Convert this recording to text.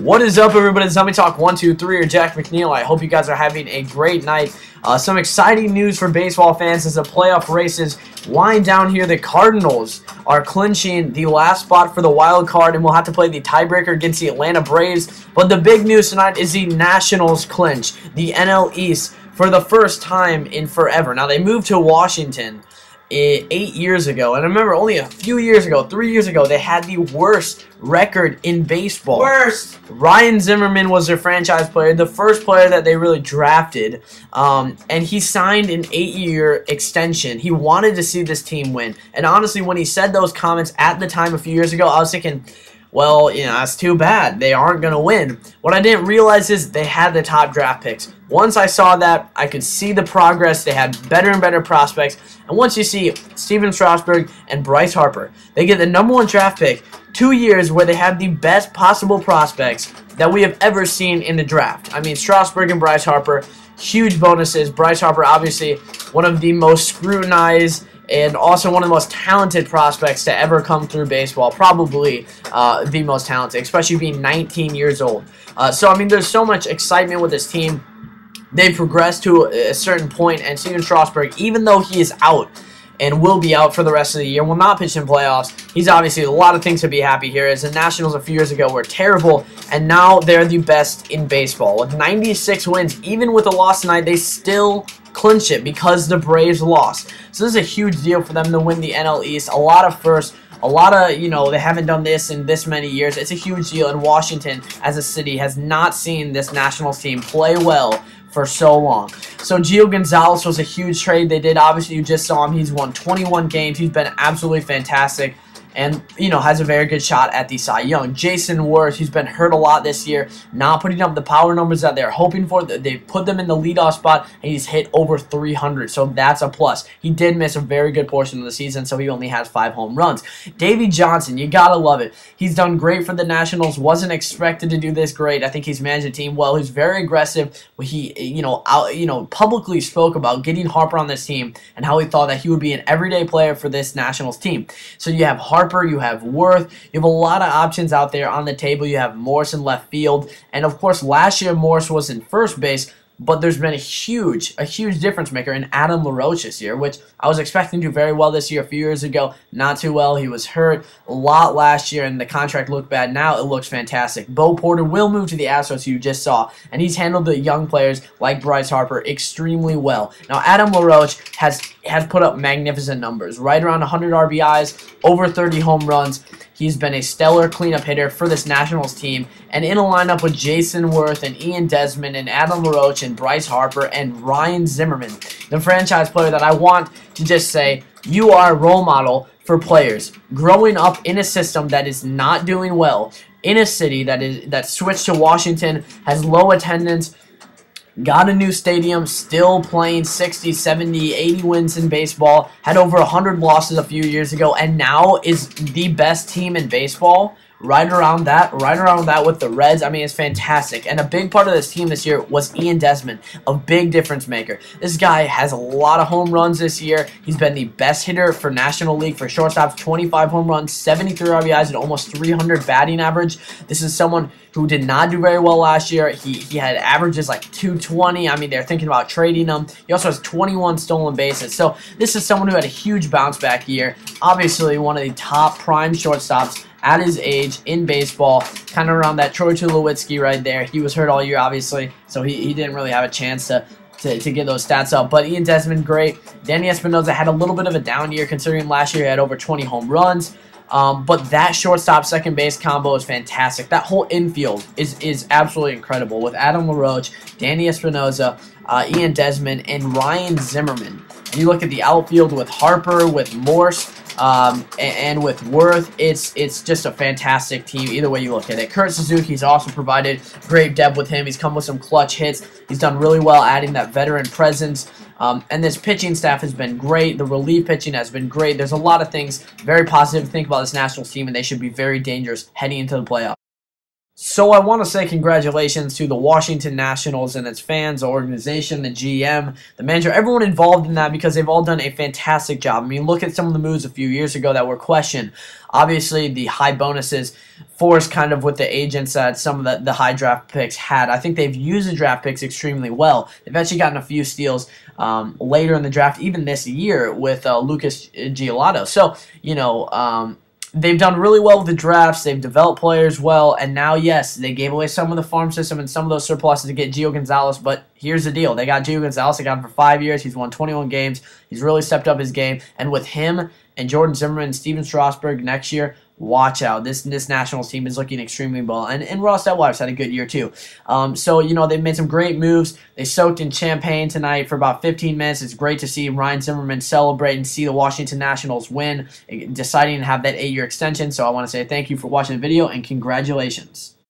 What is up, everybody? It's Let Me Talk 123 or Jack McNeil. I hope you guys are having a great night. Some exciting news for baseball fans as the playoff races wind down here. The Cardinals are clinching the last spot for the wild card, and we'll have to play the tiebreaker against the Atlanta Braves. But the big news tonight is the Nationals clinch the NL East for the first time in forever. Now, they moved to Washington 8 years ago, and I remember only a few years ago, 3 years ago, they had the worst record in baseball. Worst! Ryan Zimmerman was their franchise player, the first player that they really drafted, and he signed an 8-year extension. He wanted to see this team win, and honestly, when he said those comments at the time a few years ago, I was thinking, well, you know, that's too bad. They aren't going to win. What I didn't realize is they had the top draft picks. Once I saw that, I could see the progress. They had better and better prospects. And once you see Steven Strasburg and Bryce Harper, they get the #1 draft pick 2 years where they have the best possible prospects that we have ever seen in the draft. I mean, Strasburg and Bryce Harper, huge bonuses. Bryce Harper, obviously, one of the most scrutinized and also one of the most talented prospects to ever come through baseball, probably the most talented, especially being 19 years old. So, I mean, there's so much excitement with this team. They've progressed to a certain point, and Steven Strasburg, even though he is out and will be out for the rest of the year, will not pitch in playoffs, he's obviously a lot of things to be happy here, as the Nationals a few years ago were terrible, and now they're the best in baseball. With 96 wins, even with a loss tonight, they still clinch it because the Braves lost. So this is a huge deal for them to win the NL East. A lot of firsts, a lot of, you know, they haven't done this in this many years. It's a huge deal, and Washington as a city has not seen this Nationals team play well for so long. So Gio Gonzalez was a huge trade they did. Obviously, you just saw him. He's won 21 games. He's been absolutely fantastic, and, you know, has a very good shot at the Cy Young. Jason Worth, he's been hurt a lot this year, not putting up the power numbers that they're hoping for. They put them in the leadoff spot, and he's hit over 300, so that's a plus. He did miss a very good portion of the season, so he only has 5 home runs. Davey Johnson, you gotta love it. He's done great for the Nationals. Wasn't expected to do this great. I think he's managed the team well. He's very aggressive. He, publicly spoke about getting Harper on this team and how he thought that he would be an everyday player for this Nationals team. So you have Harper, you have Worth, you have a lot of options out there on the table. You have Morse in left field, and of course last year Morse was in first base, but there's been a huge difference maker in Adam Laroche this year, which I was expecting to do very well this year. A few years ago, not too well. He was hurt a lot last year, and the contract looked bad. Now it looks fantastic. Bo Porter will move to the Astros, you just saw, and he's handled the young players like Bryce Harper extremely well. Now, Adam Laroche has put up magnificent numbers, right around 100 RBIs, over 30 home runs. He's been a stellar cleanup hitter for this Nationals team, and in a lineup with Jason Worth and Ian Desmond and Adam Laroche and Bryce Harper and Ryan Zimmerman, the franchise player that I want to just say, you are a role model for players growing up in a system that is not doing well, in a city that switched to Washington, has low attendance, got a new stadium, still playing 60, 70, 80 wins in baseball, had over 100 losses a few years ago, and now is the best team in baseball. Right around that with the Reds. I mean, it's fantastic. And a big part of this team this year was Ian Desmond, a big difference maker. This guy has a lot of home runs this year. He's been the best hitter for National League for shortstops, 25 home runs, 73 RBIs, and almost 300 batting average. This is someone who did not do very well last year. He had averages like 220. I mean, they're thinking about trading him. He also has 21 stolen bases. So this is someone who had a huge bounce back year. Obviously, one of the top prime shortstops at his age in baseball, kind of around that Troy Tulowitzki right there. He was hurt all year, obviously, so he didn't really have a chance to get those stats up. But Ian Desmond, great. Danny Espinosa had a little bit of a down year, considering last year he had over 20 home runs. But that shortstop second base combo is fantastic. That whole infield is absolutely incredible with Adam Laroche, Danny Espinosa, Ian Desmond, and Ryan Zimmerman. And you look at the outfield with Harper, with Morse, and with Worth, it's just a fantastic team either way you look at it. Kurt Suzuki's also provided great depth with him. He's come with some clutch hits. He's done really well adding that veteran presence. And this pitching staff has been great. The relief pitching has been great. There's a lot of things very positive to think about this Nationals team, and they should be very dangerous heading into the playoffs. So I want to say congratulations to the Washington Nationals and its fans, the organization, the GM, the manager, everyone involved in that, because they've all done a fantastic job. I mean, look at some of the moves a few years ago that were questioned. Obviously, the high bonuses forced kind of with the agents that some of the high draft picks had. I think they've used the draft picks extremely well. They've actually gotten a few steals later in the draft, even this year, with Lucas Giolito. So, you know, they've done really well with the drafts. They've developed players well. And now, yes, they gave away some of the farm system and some of those surpluses to get Gio Gonzalez. But here's the deal. They got Gio Gonzalez. They got him for 5 years. He's won 21 games. He's really stepped up his game. And with him and Jordan Zimmerman and Steven Strasburg next year, watch out. This Nationals team is looking extremely well. And Ross Detwiler's had a good year too. So, you know, they've made some great moves. They soaked in champagne tonight for about 15 minutes. It's great to see Ryan Zimmerman celebrate and see the Washington Nationals win, deciding to have that 8-year extension. So I want to say thank you for watching the video and congratulations.